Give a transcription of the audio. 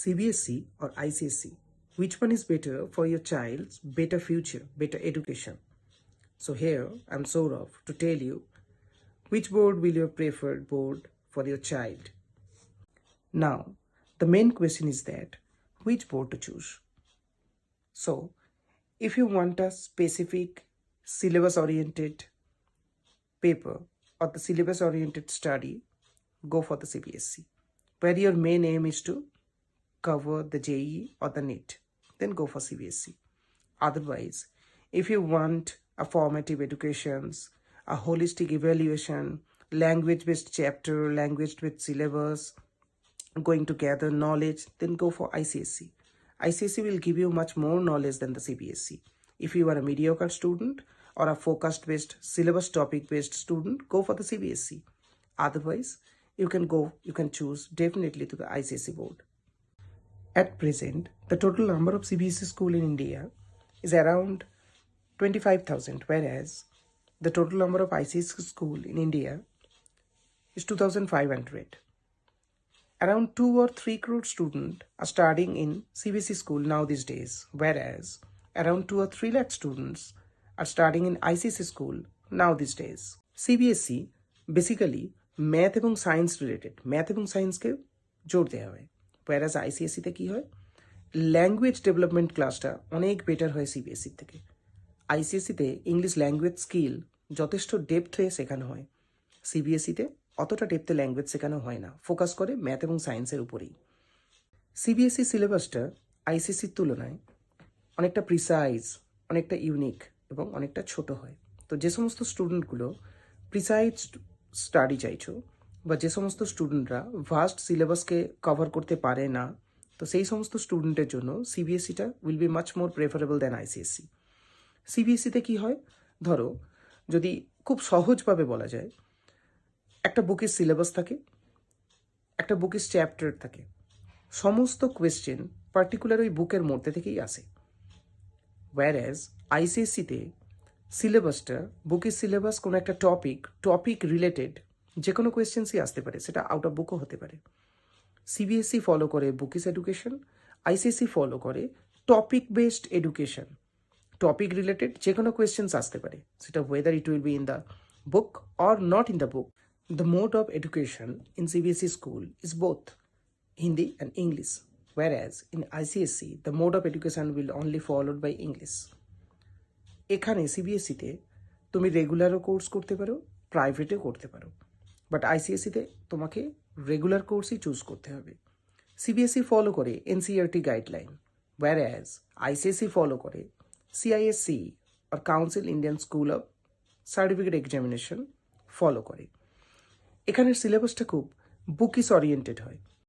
CBSE or ICSE, which one is better for your child's better future, better education? So here I'm Saurav to tell you which board will your preferred board for your child. Now, the main question is that which board to choose. So, if you want a specific syllabus oriented paper or the syllabus oriented study, go for the CBSE. Where your main aim is to cover the JEE or the NEET, then go for CBSE. Otherwise, if you want a formative educations, a holistic evaluation, language-based chapter, language-based syllabus, going to gather knowledge, then go for ICSE. ICSE will give you much more knowledge than the CBSE. If you are a mediocre student or a focused-based, syllabus topic-based student, go for the CBSE. Otherwise, you can choose definitely to the ICSE board. At present, the total number of CBSE schools in India is around 25,000, whereas the total number of ICSE schools in India is 2,500. Around 2 or 3 crore students are studying in CBSE school now these days, whereas around 2 or 3 lakh students are studying in ICSE school now these days. CBSE basically math এবং science related, math এবং সায়েন্সকে জোর দেওয়া হয়, whereas ICSE-তে কী হয়, language development ক্লাসটা অনেক better হয় CBSE থেকে। ICSE-তে ইংলিশ ল্যাঙ্গুয়েজ স্কিল যথেষ্ট ডেপথে শেখানো হয়, CBSE-তে অতটা ডেপথে ল্যাঙ্গুয়েজ শেখানো হয় না, ফোকাস করে ম্যাথ এবং সায়েন্সের উপরেই। CBSE সিলেবাসটা ICSE-র তুলনায় অনেকটা প্রিসাইজ, অনেকটা ইউনিক এবং অনেকটা ছোট হয়। তো যে সমস্ত স্টুডেন্টগুলো প্রিসাইজ স্টাডি চাইছো বা যে সমস্ত স্টুডেন্টরা ভাস্ট সিলেবাসকে কভার করতে পারে না, তো সেই সমস্ত স্টুডেন্টের জন্য CBSE-টা will be much more preferable than ICSE। CBSE-তে কী হয়, ধরো যদি খুব সহজভাবে বলা যায়, একটা বুকের সিলেবাস থাকে, একটা বুকের চ্যাপ্টার থাকে, সমস্ত কোয়েশ্চেন পার্টিকুলার ওই বুকের মধ্যে থেকেই আসে। whereas ICSE-তে সিলেবাসটা, বুকের সিলেবাস কোনো একটা টপিক রিলেটেড যে কোনো কোয়েশ্চেন্সই আসতে পারে, সেটা আউট অফ বুকও হতে পারে। CBSE ফলো করে বুকিস এডুকেশন, ICSE ফলো করে topic based education. Topic related যে কোনো কোয়েশ্চেন্স আসতে পারে, সেটা weather it will be in the book or not in the book. The mode of education in CBSE school is both Hindi and English, whereas in ICSE the mode of education will only followed by English. এখানে CBSE-তে তুমি রেগুলারও course করতে পারো, প্রাইভেটও করতে পারো, but ICSE-তে তোমাকে regular কোর্সই choose করতে হবে। CBSE follow করে NCERT guideline, whereas ICSE follow করে CISE or Council Indian School of certificate examination follow করে। এখানের সিলেবাসটা খুব বুকিস ওরিয়েন্টেড হয়।